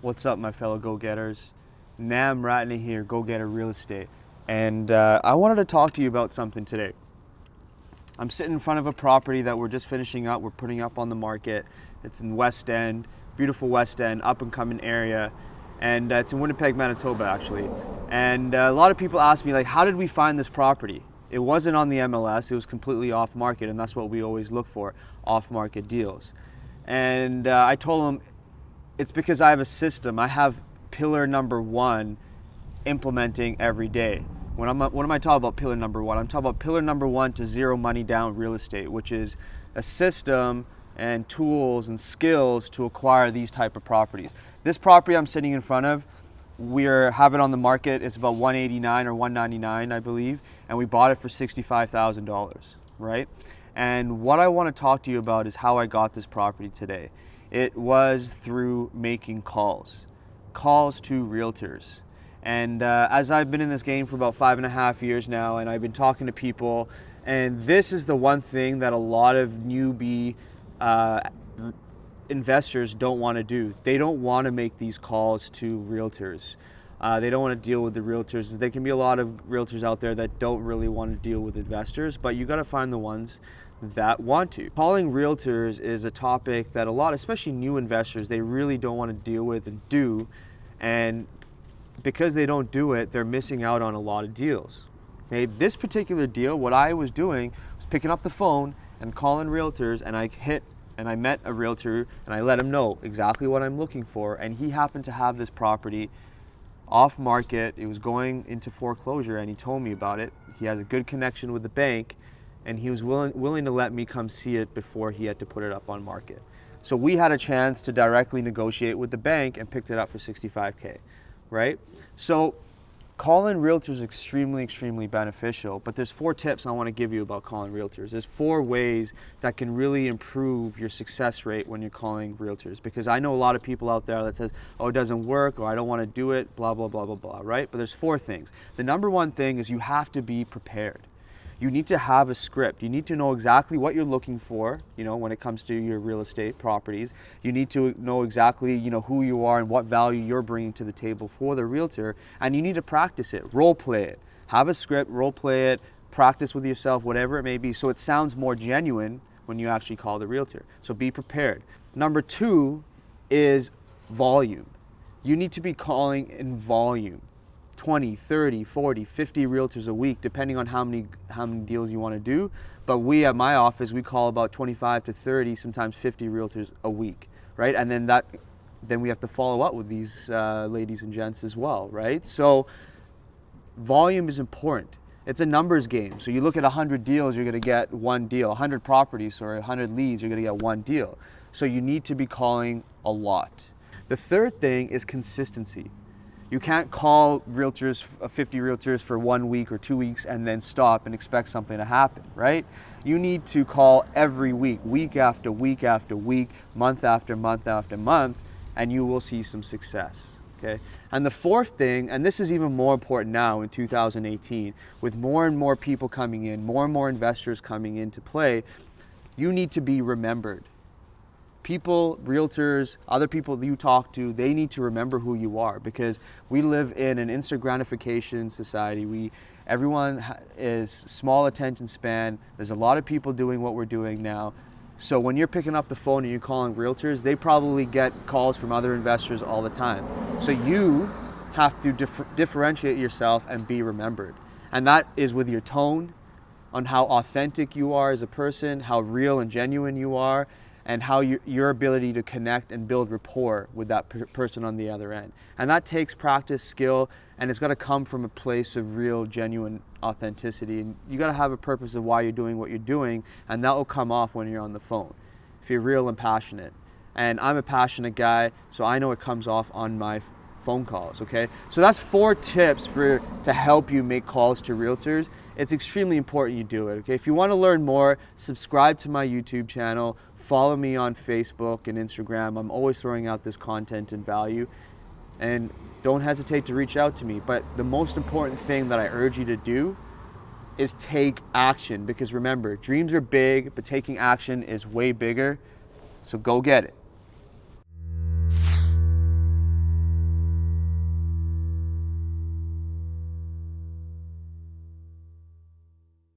What's up, my fellow go-getters? Nam Ratney here, Go-Getter Real Estate. And I wanted to talk to you about something today. I'm sitting in front of a property that we're just finishing up. We're putting up on the market. It's in West End, beautiful West End, up and coming area. And it's in Winnipeg, Manitoba, actually. And a lot of people ask me, like, how did we find this property? It wasn't on the MLS, it was completely off market, and that's what we always look for, off market deals. And I told them, it's because I have a system. I have pillar number one implementing every day. When am I talking about pillar number one? I'm talking about pillar number one to zero money down real estate, which is a system and tools and skills to acquire these type of properties. This property I'm sitting in front of, we're having on the market. It's about $189 or $199, I believe, and we bought it for $65,000, right? And what I want to talk to you about is how I got this property today. It was through making calls to realtors. And as I've been in this game for about 5.5 years now, and I've been talking to people, and this is the one thing that a lot of newbie investors don't want to do. They don't want to make these calls to realtors. They don't want to deal with the realtors. There can be a lot of realtors out there that don't really want to deal with investors, but you got to find the ones that want to. Calling realtors is a topic that a lot, especially new investors, they really don't want to deal with and do. And because they don't do it, they're missing out on a lot of deals. Okay, this particular deal, what I was doing was picking up the phone and calling realtors, and I met a realtor and I let him know exactly what I'm looking for, and he happened to have this property off market. It was going into foreclosure, and he told me about it. He has a good connection with the bank, and he was willing to let me come see it before he had to put it up on market. So we had a chance to directly negotiate with the bank and picked it up for $65K, right? So calling realtors is extremely, extremely beneficial, but there's 4 tips I want to give you about calling realtors. There's 4 ways that can really improve your success rate when you're calling realtors, because I know a lot of people out there that says, oh, it doesn't work, or I don't want to do it, blah, blah, blah, blah, blah, right? But there's 4 things. The number one thing is you have to be prepared. You need to have a script. You need to know exactly what you're looking for, when it comes to your real estate properties. You need to know exactly, who you are and what value you're bringing to the table for the realtor, and you need to practice it, role play it. Have a script, role play it, practice with yourself, whatever it may be, so it sounds more genuine when you actually call the realtor. So be prepared. Number 2 is volume. You need to be calling in volume. 20, 30, 40, 50 realtors a week, depending on how many deals you want to do. But we at my office, we call about 25 to 30, sometimes 50 realtors a week, right? And then we have to follow up with these ladies and gents as well, right? So volume is important. It's a numbers game. So you look at 100 deals, you're going to get 1 deal. 100 properties or 100 leads, you're going to get 1 deal. So you need to be calling a lot. The third thing is consistency. You can't call 50 realtors for 1 week or 2 weeks and then stop and expect something to happen, right? You need to call every week, week after week after week, month after month after month, and you will see some success, okay? And the 4th thing, and this is even more important now in 2018, with more and more people coming in, more and more investors coming into play, you need to be remembered. People, realtors, other people that you talk to, they need to remember who you are, because we live in an instant gratification society. Everyone is small attention span. There's a lot of people doing what we're doing now. So when you're picking up the phone and you're calling realtors, they probably get calls from other investors all the time. So you have to differentiate yourself and be remembered. And that is with your tone, on how authentic you are as a person, how real and genuine you are, and how your ability to connect and build rapport with that person on the other end. And that takes practice, skill, and it's got to come from a place of real, genuine authenticity. And you got to have a purpose of why you're doing what you're doing, and that will come off when you're on the phone, if you're real and passionate. And I'm a passionate guy, so I know it comes off on my phone calls, okay? So that's 4 tips to help you make calls to realtors. It's extremely important you do it, okay? If you want to learn more, subscribe to my YouTube channel, follow me on Facebook and Instagram. I'm always throwing out this content and value, and don't hesitate to reach out to me. But the most important thing that I urge you to do is take action, because remember, dreams are big, but taking action is way bigger. So go get it.